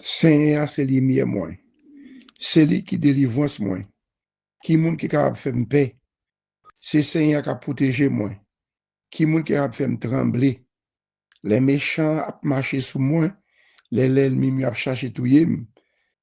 Seigneur, c'est lumière moi. C'est lui qui délivrance moi. Qui monde qui capable faire me paix. C'est Seigneur qui a protégé moi. Qui monde qui capable faire me trembler. Les méchants a marché sous moi. Les ennemis a cherché tout yem.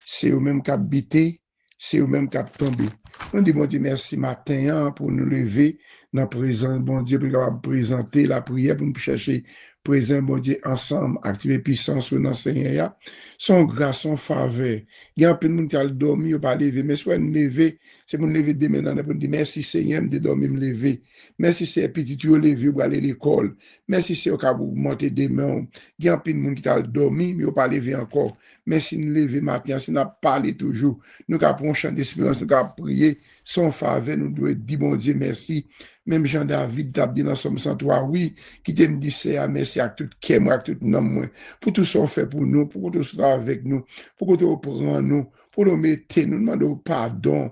C'est eux-mêmes qui habité, c'est eux-mêmes qui tombé. On dit, bon Dieu, merci matin pour nous lever dans le présent, bon Dieu, pour présenter la prière, pour nous chercher présent, bon Dieu, ensemble, activer puissance dans le Seigneur. Son grâce, son faveur. Il y a un peu de monde qui a dormi, ou pas levé, mais soit nous lever, c'est pour nous lever demain, pour nous dire, merci Seigneur, de dormir, me lever. Merci c'est petit, tu as levé pour aller à l'école. Merci c'est au cas où monter demain. Il y a un peu de monde qui a dormi, mais ou pas levé encore. Mais si nous lever matin, si nous parlé toujours, nous avons un chant d'espérance, nous avons prié, son faveur, nous devons dire, bon Dieu, merci. Même Jean-David t'a dit dans Somme 103, oui, qui te me dit, c'est merci à tout cœur, à tout nom, pour tout ce qu'on fait pour nous, pour que tout soit avec nous, pour que tout prend nous, pour nous mettre, nous demandons pardon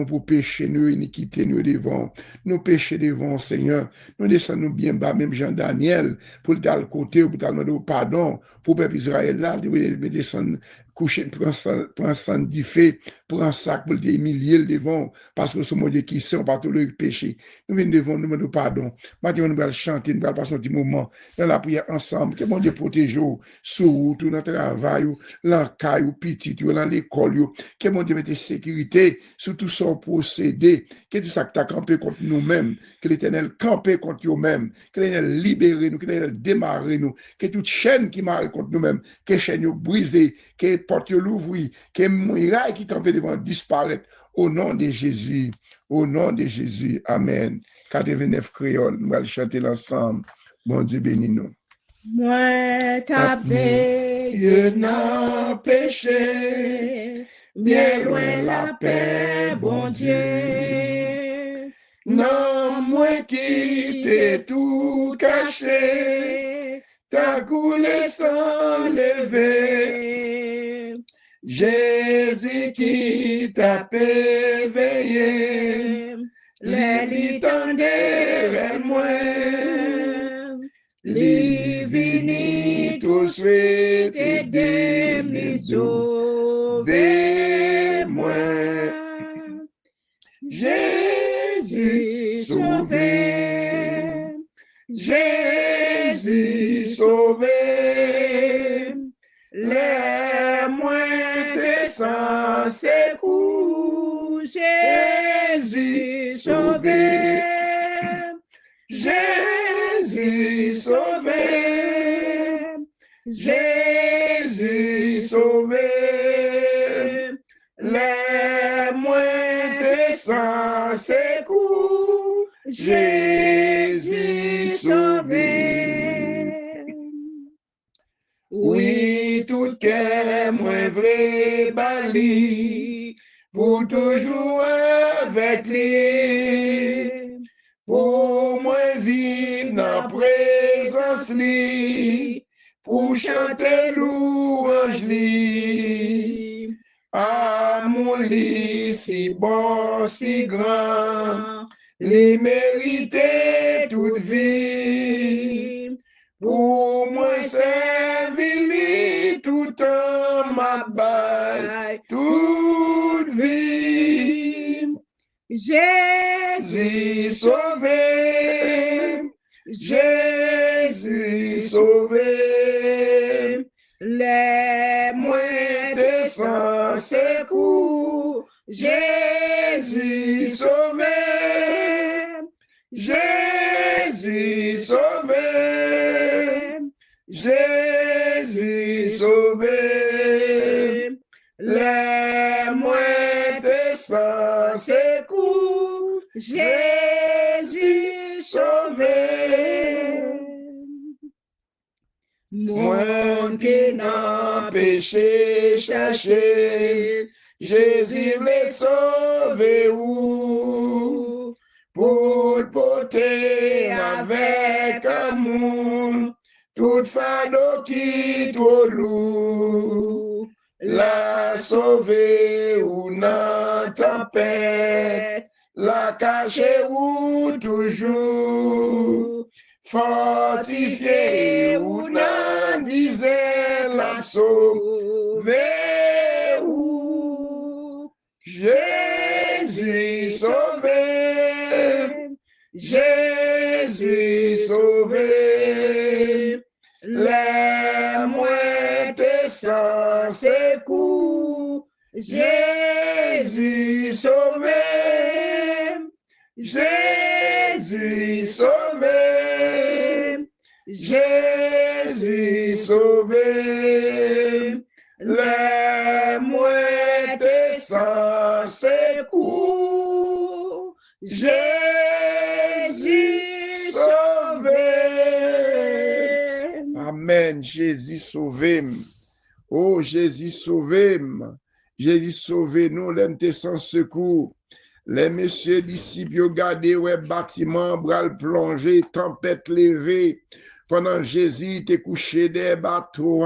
pour péché, nous, iniquité, nous devant, nous péchés devant, Seigneur, nous descendons bien bas, même Jean-Daniel, pour le le côté, pour demander pardon, pour le peuple Israël là, descendre, coucher, prendre sang du fait, prendre un sac pour le humilier devant, parce que ce mon Dieu qui sait, on pas tout le péché. Nous venons devant, nous demandons pardon. Maintenant, nous allons chanter, nous allons passer un petit moment dans la prière ensemble. Que mon Dieu protège sous tout notre travail, l'encaille, petit, dans l'école, que mon Dieu mette sécurité sur tout son procédé, que tout ça qui t'a campé contre nous-mêmes, que l'Éternel campé contre nous-mêmes, que l'Éternel libéré nous, que l'Éternel démarre nous, que toute chaîne qui marre contre nous-mêmes, que chaîne brisée, que porte l'ouvrir, que muraille qui t'en fait devant disparaître. Au nom de Jésus, au nom de Jésus, Amen. 89 créoles, nous allons chanter l'ensemble. Bon Dieu bénis nous. Moi, t'avais n'a péché, bien loin la paix, bon Dieu. Non, moi qui t'ai tout caché, t'as coulé sans lever. Jésus qui t'a éveillé, les litandères moi, les vini tout suite aider me sauver moi. Jésus sauvé, Jésus sauvé, les moins sans secours, Jésus sauvé, Jésus sauvé, Jésus sauvé, les moins sans secours, Jésus sauvé. Oui, tout est moins vrai bali, pour toujours avec lui, pour moi vivre dans présence lui, pour chanter louange lui. Ah, mon lit si bon, si grand, les mériter toute vie. Pour moi, servir tout en ma baille, toute vie. Jésus sauvé, Jésus sauvé, les moins sans secours, Jésus sauvé, Jésus sauvé, Jésus sauvé, les moins sans secours, Jésus sauvé. Moi qui n'a péché cherché, Jésus veut sauver où, pour porter avec amour, toute fardeau qui trop lourd, la sauver ou dans tempête, la cacher ou toujours, fortifié ou n'en disait la m'a sauvé. Jésus sauvé, Jésus sauvé, les moitiés sans secours, Jésus sauvé, Jésus sauvé, Jésus sauvé, les moitiés sans secours, Jésus sauvé. Amen, Jésus sauvé. Oh, Jésus sauvé. Jésus sauvé nous, l'ente sans secours. Les messieurs disciples ont gardé ouais bâtiment, bras plongé, tempête levée. Pendant Jésus était couché des bateaux,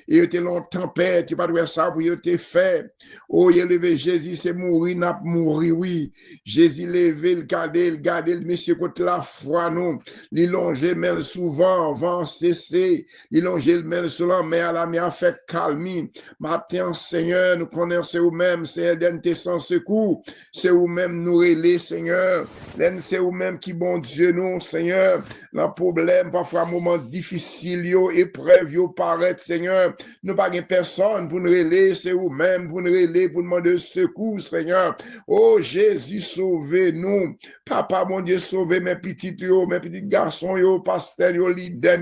et il était long tempête, tu pas de ça pour il était fait. Oh, il est levé Jésus, c'est mourir, n'a pas mourir, oui. Jésus levé, le garder, le monsieur contre la foi, nous. Il longeait, mais souvent, vent cessé. Il longeait le même sur la mer, la mer fait calme. Matin, Seigneur, nous connaissons vous-même, Seigneur, d'être sans secours. C'est vous-même nous relais, Seigneur. C'est vous-même qui, bon Dieu, nous, Seigneur. Le problème, parfois, moment difficile, épreuve, paraît, Seigneur. Nous pas personne pour nous relayer, c'est vous-même pour nous relayer, pour demander secours, Seigneur. Oh, Jésus, sauvez-nous. Papa, mon Dieu, sauvez mes petits garçons, pasteurs, leaders,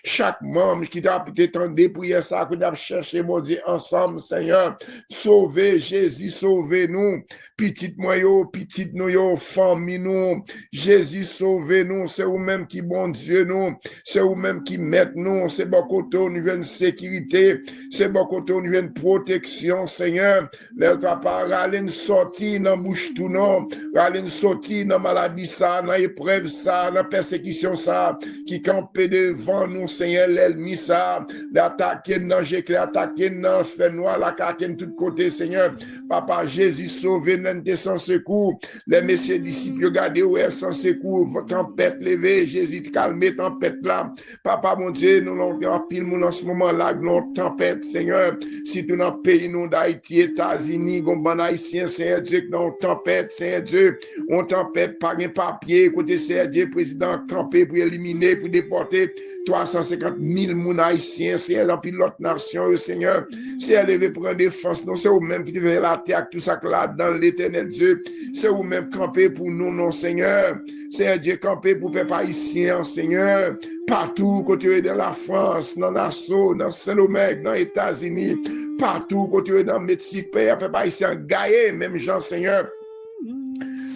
chaque membre qui t'a attendu prier ça, que t'a cherché, mon Dieu, ensemble, Seigneur. Sauvez, Jésus, sauvez-nous. Petite moi, petite nous, famille, nous. Jésus, sauvez-nous. C'est vous-même qui, bon Dieu, nous. C'est vous-même qui mettez nous, c'est bon côté, nous vient de sécurité, c'est bon côté, nous vient de protection, Seigneur. Le papa, râle sorti dans bouche tout non, râle sorti dans maladie ça, dans épreuve ça, dans persécution ça, qui campait devant nous, Seigneur, l'ennemi ça, l'attaquer dans l'éclat, l'attaquer dans le feu noir, l'attaquer de tous côtés, Seigneur. Papa, Jésus, sauvez nous sans secours. Les messieurs disciples, regardez où est sans secours, tempête levée, Jésus calmé, tempête là. Papa, mon Dieu, nous avons pile moun en ce moment-là, nous tempête, Seigneur. Si tu dans le pays, nous d'Haïti, États-Unis, nous haïtiens, Seigneur Dieu, nous tempête, Seigneur Dieu, on tempête, pas un papier, côté Seigneur Dieu, président campé pour éliminer, pour déporter 350 000 moun haïtiens, Seigneur, dans l'autre nation, Seigneur. Seigneur, levé pour une défense, non, c'est vous-même qui devez la terre, tout ça là, dans l'éternel Dieu. C'est vous-même campé pour nous, non, Seigneur. Seigneur Dieu, campé pour peuple haïtien, Seigneur. Partout, côté dans la France, dans Nassau, dans Saint-Domingue, dans les États-Unis, partout, côté dans le Mexique, peuple haïtien, gaillé, même Jean, Seigneur.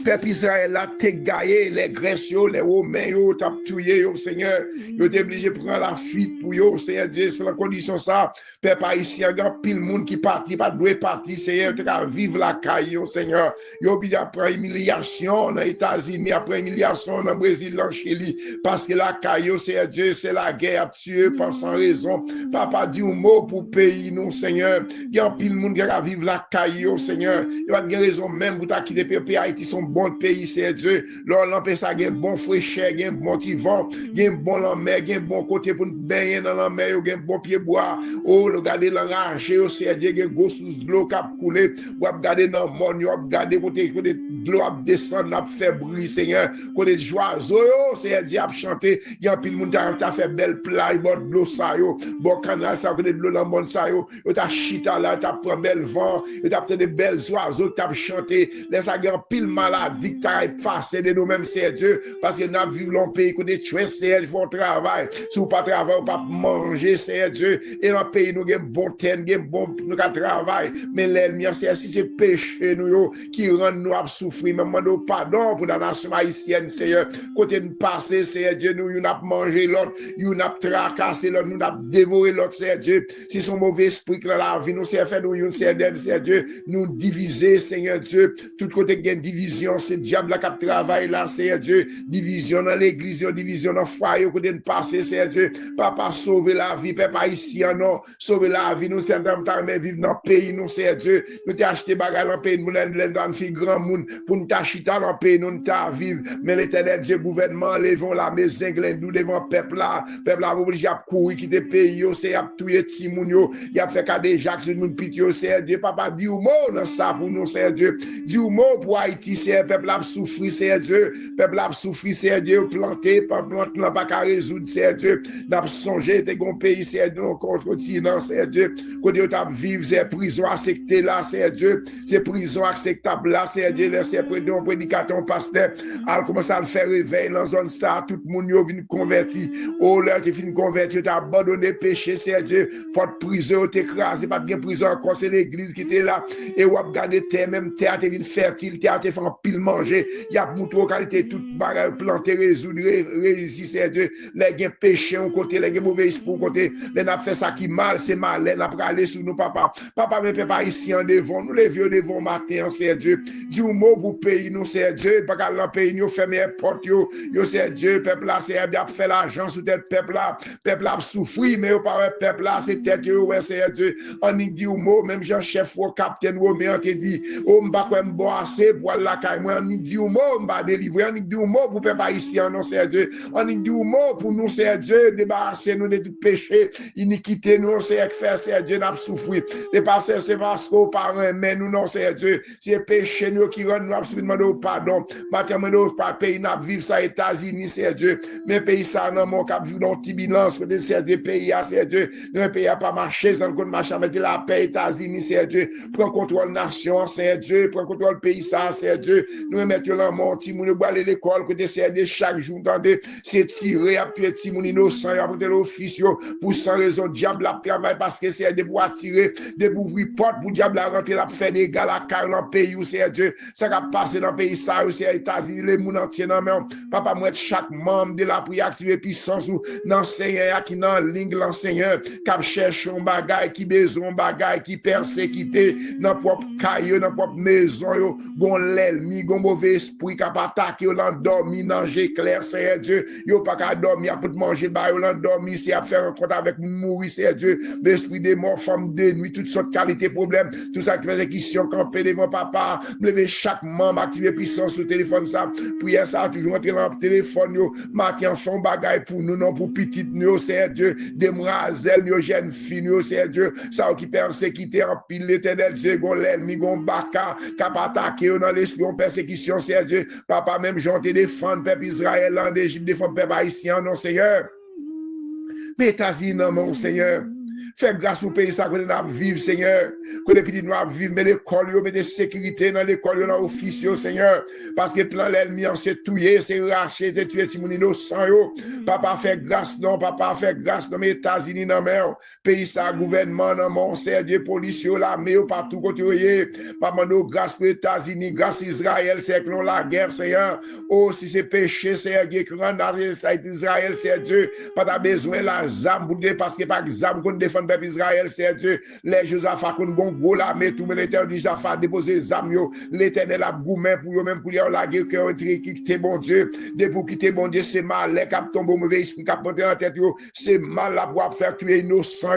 Peuple Israël a te gaillé, les Grèces, les Romains, t'as tué, Seigneur. Ils ont obligé de prendre la fuite pour eux, Seigneur Dieu, c'est la condition ça. Peuple haïtien, il y a pile monde qui partit, pas de partir, Seigneur, tu as vivre la caille, Seigneur. Ils ont obligé après humiliation dans les États-Unis, après humiliation dans le Brésil, dans le Chili, parce que la caille, Seigneur Dieu, c'est la guerre à tuer, pas sans raison. Papa dit un mot pour pays, nous, Seigneur. Il y a pile monde qui a vivre la caille, Seigneur. Il n'y a pas de raison même pour ta quitter le pays Haïti, son bon pays, c'est Dieu. Lors l'empêche ça, il y a un bon fraîcheur, il y a un bon vent, il y a un bon la mer, il y a un bon côté pour nous baigner dans la mer, il y a un bon pied bois. Oh, regardez l'enragé, c'est Dieu, il y a un gros sous l'eau qui a coulé. Vous regardez dans le monde, vous regardez côté de l'eau qui descend, qui fait bruit, Seigneur. Côté de joyeux, c'est Dieu qui a chanté. Il y a un pile monde qui a fait belle plage, bon de l'eau, ça, bon canal, ça, côté de l'eau dans le monde, ça, il a chita là, il a pris bel vent, il a pris des belles oiseaux qui a chanté. Là, ça, il y a un pile maladie qui a effacé de nous-mêmes, c'est Dieu, parce que nous vivons dans le pays, que des tués, c'est Dieu, font travail. Si vous pas travailler, vous pas manger, c'est Dieu. Et dans le pays, nous avons bon terre, nous avons bon travail. Mais l'ennemi, c'est si c'est péché, nous, qui rend nous à souffrir, même nous pardon pour la nation haïtienne, Seigneur. Côté de passer, c'est Dieu, nous avons mangé l'autre, nous avons tracassé l'autre, nous avons dévoré l'autre, c'est Dieu. Si son mauvais esprit dans la vie, nous, c'est fait, nous, c'est Dieu, nous diviser, Seigneur Dieu, tout côté de division. division, c'est diable qui travaille là, Seigneur Dieu. Division dans l'église, division dans le foyer, côté de passer, Seigneur Dieu. Papa, sauver la vie, papa, ici, non. Sauver la vie, nous, c'est mais vivre dans le pays, nous, Seigneur Dieu. Nous t'ai acheté bagarre dans le pays, nous l'avons fait grand monde, pour nous t'acheter dans le pays, nous t'as vivre. Mais l'éternel Dieu, gouvernement, levons la maison, nous devons peuple là obligé à courir, quitter le pays, c'est à tuer Timounio, il a fait qu'à déjà que nous pitié, Seigneur Dieu. Papa, dis au mot dans ça pour nous, Seigneur Dieu. Dis au mot pour Haïti, Seigneur, peuple a souffri, Seigneur Dieu. Peuple a souffri, Seigneur Dieu, planté, pas planté, n'a pas qu'à résoudre, Seigneur Dieu. N'a pas songé, t'es un pays, Seigneur Dieu, continent, Seigneur Dieu. Côté où t'as vivre, c'est prison acceptée là, Seigneur Dieu. C'est prison acceptable là, Seigneur Dieu. Laissez un prédicateur, pasteur, al commence à le faire réveil dans zone star, tout le monde vient convertir. Oh, là, tu finis convertir, tu as abandonné péché, Seigneur Dieu. Pas de prison, tu écrasé, pas de prison encore, c'est l'église qui était là. Et ou a gardé terre, même terre, tu es fertile, terre, tu fait un pile manger. Il y a mouton qualité, toute bagarre planté, résoudre, réussi, Seigneur Dieu. Les gens péché, au côté, les gens mauvais esprit, au côté. Les n'a fait ça qui mal, c'est mal, les n'a pas aller sur nous, papa. Papa, mais pas ici en devant, nous les vieux devant matin, Seigneur Dieu. Dis un mot pour pays, nous, Seigneur Dieu. Pas qu'à l'empêcher, nous fermer les portes, yo, Seigneur Dieu, peuple là, c'est bien fait l'argent sous tête peuple là souffrir, mais au pas peuple là, c'est tête, ouais, Seigneur Dieu. On y dit un mot, même Jean-Chef ou capitaine Roméen te dit, oh, m'ba quoi m'boire assez, boire la caille, moi, on y dit un mot, m'ba délivrer, on y dit un mot pour peuple haïtien, non, Seigneur Dieu. On y dit un mot pour nous, Seigneur Dieu, débarrasser nous de tout péché, iniquité, nous, Seigneur, faire, Seigneur Dieu, n'a pas souffrir. C'est parce qu'au parent, mais nous, non, Seigneur Dieu, c'est péché, nous, qui rend nous absolument de pardon. Maintenant, nous, pas pays, n'a vivre ça, États-Unis, Seigneur Dieu. Mais pays, ça, non, mon cap, vivre dans petit bilan, côté, Seigneur Dieu, pays, Seigneur Dieu. Nous, pays, a pas marché, dans le compte marché, mettre la paix, États-Unis, Seigneur Dieu. Prends contrôle nation, Seigneur Dieu. Prends contrôle pays, ça, Seigneur Dieu. Nous, mettons là, mon petit moun, nous, aller l'école, côté, Seigneur Dieu, chaque jour, entendez, c'est tiré, à tuer petit moun innocent, à porter l'office, pour sans raison, diable, la travail, parce que Seigneur Dieu, pour attirer, de ouvrir porte, pour diable, rentrer, la faire des gars, la carrière dans le pays, Seigneur Dieu. Ça va passer dans le pays, ça, c'est États-Unis, les moun entiers, non, mais, papa, moi, chaque membre de la prière activer puissance ou l'enseignant qui dans ligne l'enseignant qui cherche un bagage qui besoin bagage qui persécuté dans propre caillou dans propre maison yo gon l'ennemi gon mauvais esprit qui pas attaquer ou l'endormi manger clair Seigneur Dieu yo pas qu'à dormir pour manger ba yo l'endormi c'est à faire un compte avec mourir Seigneur Dieu l'esprit des morts femme de nuit toutes sortes de qualités problèmes tout ça qui fait exécution camper devant papa lever chaque membre activer puissance sur téléphone ça prière ça toujours entrer dans le téléphone yo matin son bagage pour nous non pour petit nous Seigneur Dieu demoiselles nous jeunes filles nous Seigneur Dieu ça qui persécuter en pile l'éternel Dieu gon l'ennemi gon baka cap attaquer dans l'esprit en persécution Seigneur Dieu papa même j'en te défendre peuple Israël en Égypte défendre peuple haïtien non Seigneur mais États-Unis non mon Seigneur. Fais grâce pour pays ça que nous vivre Seigneur que les petits nous vivre mais l'école yo mais de sécurité dans l'école dans office Seigneur parce que plan l'ennemi en c'est tuer c'est racher c'est tuer ti moun innocent yo papa fait grâce non papa fait grâce dans les États-Unis dans mer pays ça gouvernement dans mon Seigneur Dieu police là mais partout côté papa nous grâce pour États-Unis grâce Israël c'est que la guerre Seigneur oh si c'est péché Seigneur Dieu grand dans Israël c'est Dieu pas ta besoin la zam pour parce que pas zam qu'on défend peuple Israël, c'est Dieu. Les Josaphat, qu'on bon gros là, mais tout le l'éternel dit Josaphat, déposer les âmes, l'éternel a gourmet pour eux même pour la guerre, qui quitter bon Dieu. Depuis pour quitter bon Dieu, c'est mal, les cap tombe au mauvais esprit, cap monter dans la tête, c'est mal la pour faire tuer innocent,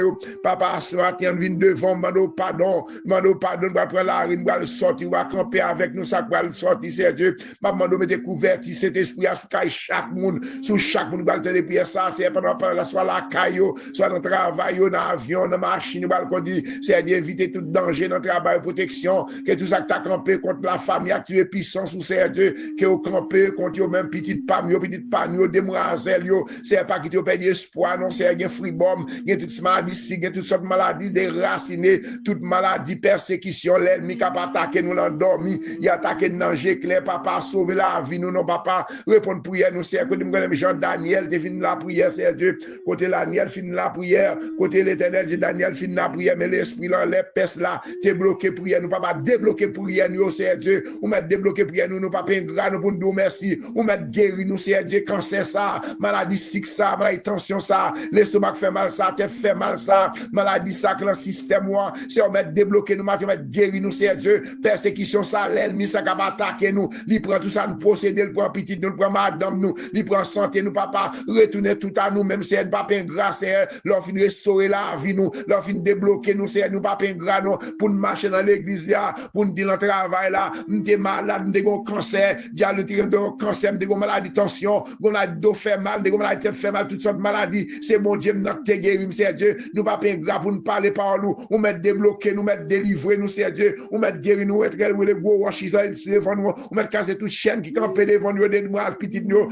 papa, ce matin, vient devant, mando pardon, va prendre la rine, va le sortir, va camper avec nous, ça va le sortir, c'est Dieu. Maman, mettez couverti cet esprit à chaque monde, sous chaque monde, va le prier ça, c'est pendant la soit la caillou, soit dans le travail, dans avion, dans machine, balcon dit, c'est d'éviter tout danger dans le travail, protection, que tout ça que tu as campé contre la famille, activé puissance ou c'est Dieu, que vous campé contre vous même petite pam, demoiselle, c'est pas qui te perdre espoir, non, c'est un fribom, il y a toutes maladies, il y a toutes sortes de maladies déracinées, toutes maladies, persécution, l'ennemi qui a attaqué nous l'endormi, il a attaqué le danger clair, papa, sauver la vie, nous, non, papa, répondre prière, nous, c'est côté Jean Daniel, tu finis la prière, c'est Dieu, côté Daniel, fini la prière, côté l'Éternel, dit Daniel, fin la prière, mais l'esprit là, les pèses là, t'es bloqué prière, nous pas débloquer prière, nous, c'est Dieu, ou mettre débloquer prière, nous pas ingrat, nous pour nous merci, ou mettre guérir, nous, c'est Dieu, cancer ça, maladie sick ça, maladie tension ça, l'estomac fait mal ça, tête fait mal ça, maladie ça, que le système, moi, c'est on mettre débloquer, nous, mettre guérir, nous, c'est Dieu, persécution ça, l'ennemi, ça, va attaquer nous, il prend tout ça, nous posséder, il prend petit, nous, il prend madame, nous, il prend santé, nous, papa, retourner tout à nous, même si elle pas grâce, leur fin restaurer la vie, nous, leur fin débloquer, nous, c'est nous, pas grâce, nous, pour nous marcher dans l'église, là, pour nous dire le travail, là, nous, sommes malades, nous, avons cancer, diable, nous, avons cancer, nous, avons maladie, tension, nous, avons dos fait mal, nous, avons maladie, fait mal, toutes sortes de maladies, c'est mon Dieu, nous, te guérir, c'est Dieu, nous, pas grâce, pour nous parler par nous, nous, mettre débloquer, nous, mettre délivrer, nous, c'est Dieu, nous, mettre guérir, nous, mettre les gros roches, devant nous, nous, mettre casser toute chaîne qui campent devant nous, des noirs, petit, nous,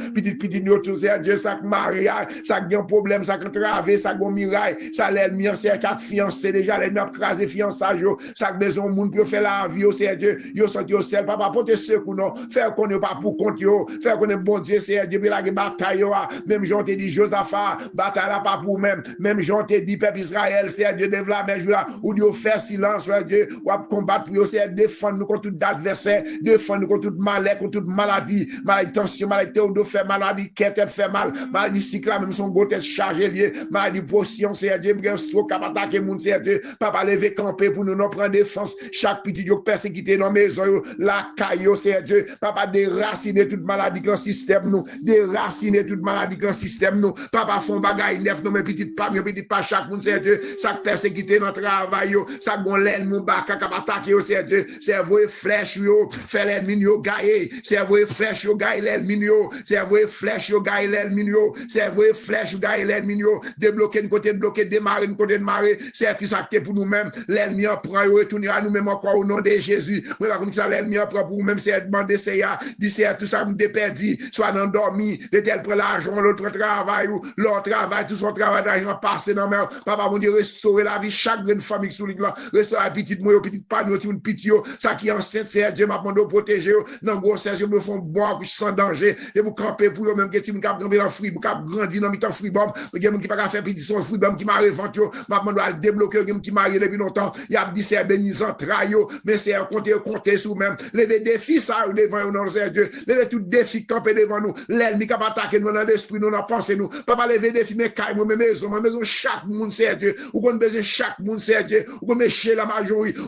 tout c'est Dieu, ça mariage, ça a un problème, ça a travé, ça a un miraille, ça a l'ennemi, c'est quatre fiancés, déjà, l'ennemi a crasé fiançage, ça a besoin de monde pour faire la vie, c'est Dieu, yo senti au ciel, papa, pour te secouer, non, faire qu'on n'est pas pour compte, yo, faire qu'on est bon Dieu, c'est Dieu, la bataille, même Jean te dit, Josaphat, bataille là pas pour même Jean te dit, peuple Israël, c'est Dieu, devant la main, là, ou Dieu faire silence, c'est Dieu, ou combattre pour c'est défendre nous contre tout adversaire, défendre nous contre toute maladie, contre toute maladie, tension, maladie, théodo fait maladie, tête fait mal, maladie cycle, même son gros tête chargé lié, maladie potion, c'est Dieu, bien stroke, cap attaquer moun, c'est Dieu, papa lever camper pour nous prendre défense, chaque petit yo persécuté dans maison, la caillou, c'est Dieu, papa déraciner toute maladie dans le système nous, déraciner toute maladie dans le système nous, papa font bagaille neuf, nous, mes petites pas chaque moun, c'est Dieu, ça persécuté dans le travail, ça gon l'aile, mon bac, cap attaquer, c'est Dieu, cerveau et flèche, yo, fait l'ennemi, yo, gaillé, cerveau et flèche, yo, gaillé l'ennemi, yo, cerveau et flèche, yo, gaillé l'ennemi, yo, cerveau et flèche, yo, gaillé l'ennemi, yo, débloquer une côté, bloquer, démarrer une côté, démarrer, c'est qui ça pour nous-mêmes, l'ennemi en prend, yo, retourner à nous-mêmes encore au nom de Jésus, moi, comme ça, l'ennemi en prend pour nous-mêmes, c'est demander, c'est ya, dit, c'est tout ça, nous déperdu, soit endormi, de tel prend l'argent, l'autre travail, ou l'autre travail, tout son travail d'argent passé dans mer, papa, mon Dieu, restaurer la vie, chaque grande famille sous l'île, restaurer la petite, moi, petite panneau, une petite, ça qui est enceinte, c'est Dieu m'a demandé de protéger, dans grossesse, je me font boire, sans danger, et vous camper pour eux, même que si vous cap camper dans fruit, vous cap grandir dans mi-temps fruit bomb, il y a qui pas faire petit son fruit bomb qui m'a reventé, m'a demandé de débloquer, qui m'a depuis longtemps, il a dit c'est béni en traille, mais c'est compter sous même, lever des défis, ça, devant nous, c'est Dieu, lever tout défi camper devant nous, l'ennemi qui va attaquer nous dans l'esprit, nous dans pensée, nous, papa lever des défis, mais caille, ma maison, chaque monde, c'est Dieu, ou qu'on besoin chaque monde, c'est Dieu, ou qu'on met chez la majorité,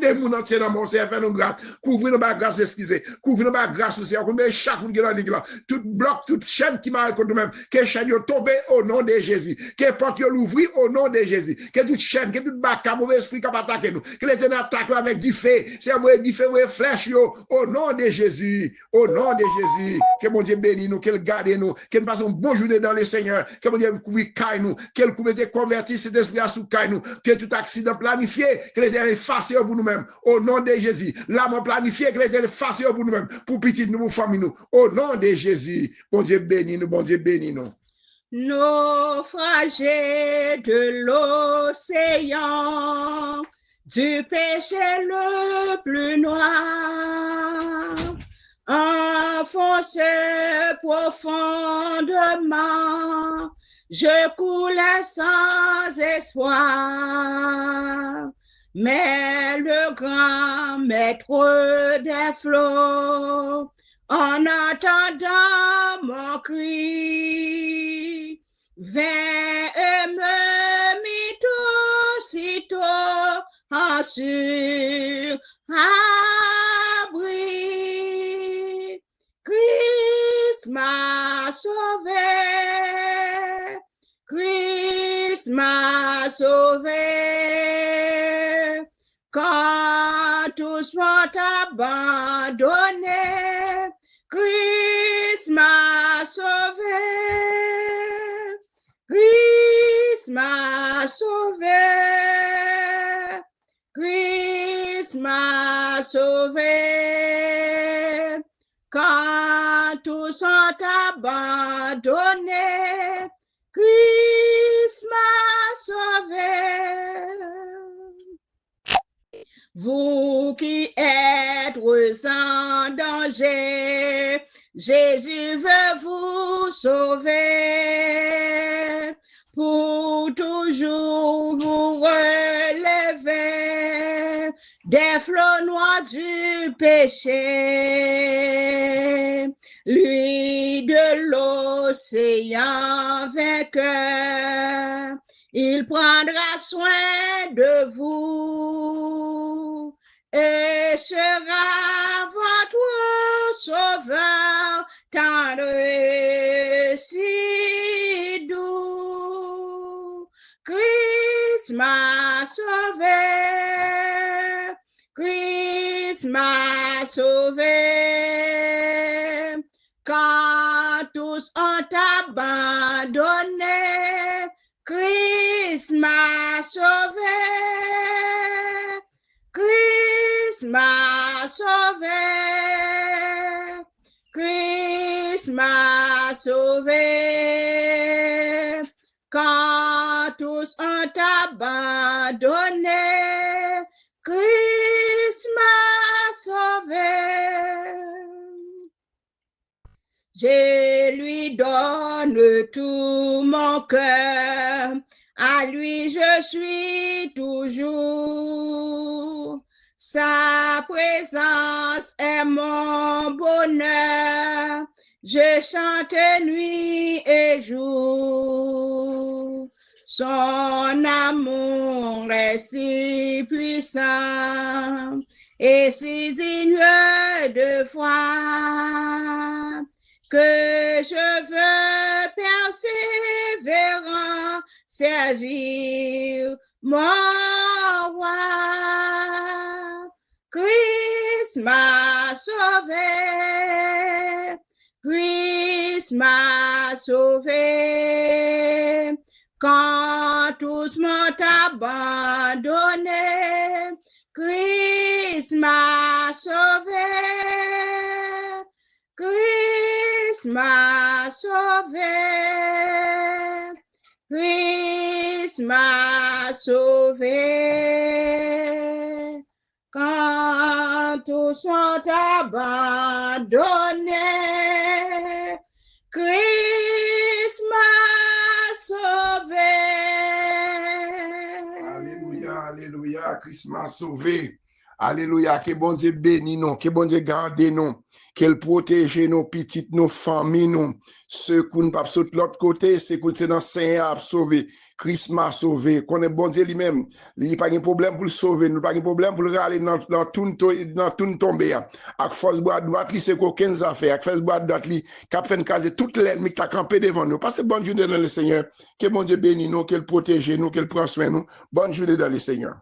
des moun entiers dans mon Seigneur, fait nous grâce, couvrir nous par grâce, excusez, couvrir nous par grâce, Seigneur, qu'on met chaque monde qui est dans l'église, tout bloc, toute chaîne qui m'a contre nous-mêmes, que chaîne yo tombe au nom de Jésus, que porte yo l'ouvrir au nom de Jésus, que toute chaîne, que toute baka, mauvais esprit qui va attaquer nous, que l'éternel attaque avec du feu, c'est vous du feu, vous flèche yo, au nom de Jésus, que mon Dieu bénisse nous, qu'il garde nous, qu'il fasse une bonne journée dans le Seigneur, que mon Dieu couvre caille nous, qu'il couvre convertir cet esprit à sous caille nous, que tout accident planifié, que l'éternel efface pour nous nous-mêmes, au nom de Jésus. L'âme planifiée, que l'éternel fasse pour nous-mêmes, pour petit nous, pour famille nous, au nom de Jésus. Bon Dieu bénis nous, bon Dieu bénis nous. Naufragés de l'océan, du péché le plus noir, enfoncé profondément, je coulais sans espoir. Mais le grand maître des flots, en entendant mon cri, vint et me mit aussitôt en sur abri. Christ m'a sauvé, Christ m'a sauvé. Quand tous m'ont abandonné, Christ m'a sauvé, Christ m'a sauvé, Christ m'a sauvé. Quand tous sont abandonnés, Christ m'a sauvé. Vous qui êtes en danger, Jésus veut vous sauver. Pour toujours des flots noirs du péché, lui de l'océan vainqueur, il prendra soin de vous et sera votre sauveur tendre et si doux. Christ m'a sauvé, Christ m'a sauvé. Quand tous ont abandonné, Christ m'a sauvé. Christ m'a sauvé. Christ m'a sauvé. Quand tous ont abandonné, Christ m'a sauvé. Je lui donne tout mon cœur, à lui je suis toujours. Sa présence est mon bonheur, je chante nuit et jour. Son amour est si puissant et si digne de foi que je veux persévérant servir mon roi. Christ m'a sauvé, Christ m'a sauvé. Quand tous m'ont abandonné, Christ m'a sauvé. Christ m'a sauvé. Christ m'a sauvé. Quand tous sont abandonnés, Christ m'a sauvé. Alléluia, alléluia, Christ m'a sauvé. Alléluia, que bon Dieu bénisse nous, que bon Dieu garde nous, qu'elle protège nos petites, nos familles, nous. Ceux qui ne pas de l'autre côté, c'est que c'est dans Seigneur à sauver. Christ m'a sauvé. Qu'on est bon Dieu lui-même. Il n'y a pas de problème pour le sauver. Il n'y a pas de problème pour le râler dans tout tomber. Avec force bois droite, c'est qu'aucune affaire. Avec force bois droite, qui a fait caser toute l'ennemi qui a campé devant nous. Passez bonne journée dans le Seigneur. Que bon Dieu bénisse nous, qu'elle protège nous, qu'elle prend soin de nous. Bonne journée dans le Seigneur.